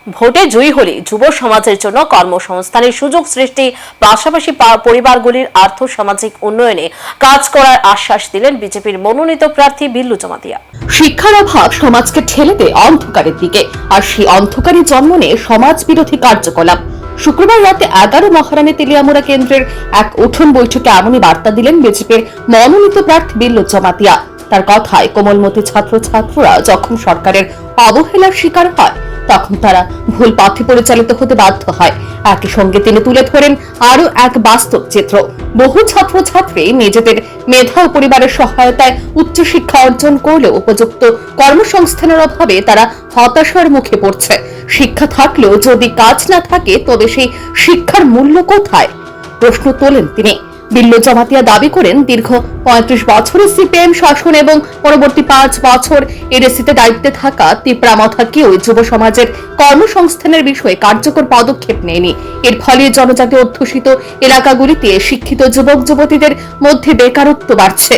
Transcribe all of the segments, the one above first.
ভোটে জয়ী হলে যুব সমাজের জন্য কর্মসংস্থানের সুযোগ সৃষ্টি, পাশাপাশি পরিবারগুলির আর্থ সামাজিক উন্নয়নে কাজ করার আশ্বাস দিলেন বিজেপির মনোনীত প্রার্থী বিল্লু জমাতিয়া। শিক্ষার অভাব সমাজকে ঠেলে দেয় অন্ধকারের দিকে, আর সেই অন্ধকারে জন্ম নেয় সমাজ বিরোধী কার্যকলাপ। শুক্রবার রাতে 11 মহারানী তেলিয়ামুড়া কেন্দ্রের এক উঠোন বৈঠকে এমনই বার্তা দিলেন বিজেপির মনোনীত প্রার্থী বিল্লু জমাতিয়া। তার কথায়, কোমলমতি ছাত্রছাত্রীরা যখন সরকারের অবহেলার শিকার হয় তখন তারা ভুল পথে পরিচালিত হতে বাধ্য হয়। একই সঙ্গে তিনি তুলে ধরেন আরো এক বাস্তব চিত্র। বহু ছাত্রছাত্রী নিজেদের মেধা ও পরিবারের সহায়তায় উচ্চশিক্ষা অর্জন করলেও উপযুক্ত কর্মসংস্থানের অভাবে তারা হতাশার মুখে পড়ছে। শিক্ষা থাকলেও যদি কাজ না থাকে তবে সেই শিক্ষার মূল্য কোথায়, প্রশ্ন তোলেন তিনি। বিল্লু জমাতিয়া দাবি করেন, দীর্ঘ 35 বছরের সিপিএম শাসন এবং পরবর্তী 5 বছর এডিসিতে দায়িত্বে থাকা তিপ্রামথা কেউ যুব সমাজের কর্মসংস্থানের বিষয়ে কার্যকর পদক্ষেপ নেয়নি। এর ফলে জনজাতি অধ্যুষিত এলাকাগুলিতে শিক্ষিত যুবক যুবতীদের মধ্যে বেকারত্ব বাড়ছে।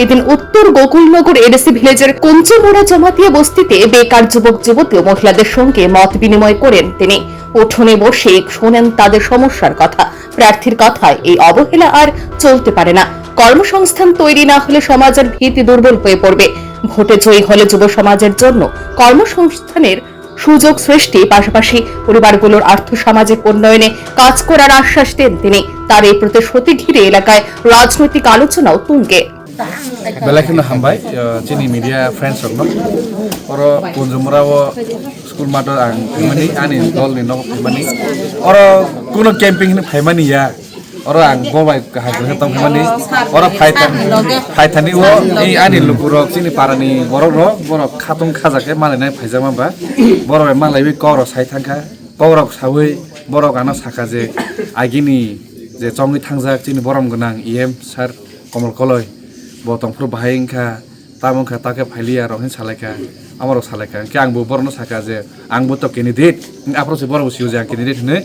এদিন উত্তর গোকুলনগর এডিসি ভিলেজের কুঞ্চিমোড়া জমাতিয়া বস্তিতে বেকার যুবক যুবতী ও মহিলাদের সঙ্গে মত বিনিময় করেন তিনি। উঠোনে বসে শোনেন তাদের সমস্যার কথা। প্রার্থীর কথায়, এই অবহেলা আর চলতে পারে না। কর্মসংস্থান তৈরি না হলে সমাজের ভিত্তি দুর্বল হয়ে পড়বে। ভোটে জয়ী হলে যুব সমাজের জন্য কর্মসংস্থানের সুযোগ সৃষ্টি, পাশাপাশি পরিবারগুলোর আর্থ সামাজিক উন্নয়নে কাজ করার আশ্বাস দেন তিনি। তার এই প্রতিশ্রুতি ঘিরে এলাকায় রাজনৈতিক আলোচনাও তুঙ্গে। बेलाखिनो हामबाय जोंनि मिडिया फ्रेन्ड्सफोरनो अरो कुन्जुमराव स्कुल मात्र आं फैमानि आंनि दलनि न' फैमानि अरो कुनो केम्पिं फैमानि या अरो आं बबाय हाग्रा दं फैमानि अरो फाइथानि ओ ए आंनि लुकुरो जोंनि पारानि बर' खाथुम खाजाके मालायनाय फायजामा बा बर' मालाय कौर साइथांखा कौर सावै बर' गाना साखा जे आगिनि जे चंगि थांजाक जोंनि बरम गोनां इएम सार कमल कलय बतंफोर बाहायखा तामखा ताके फाइलिया रहिन सालायखा आमारो सालायखा के आंबो बरनो साखा जे आंबो तो कैंडिडेट आप्रोच बरबो सिउ जे आं कैंडिडेट ने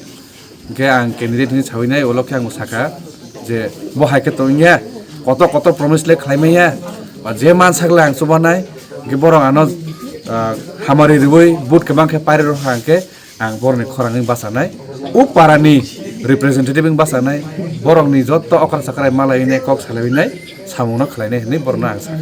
के आं कैंडिडेट नि छावैनाय ओलखे आंबो साखा जे बहायके तो इया कत प्रमिस ले खाइमैया बा जे मान सागला आं सुबानाय के बरं आनो हामारि रिबै बुट के बांखे पाइरे रहांके आं बरनि खरांनि बासानाय उ पारानि रिप्रेजेन्टेटिभ बासानाय बरंनि जत्त अखर साखराय मालायनाय कक सालायनाय सामुनो खालायनाय होननाय बरनो आं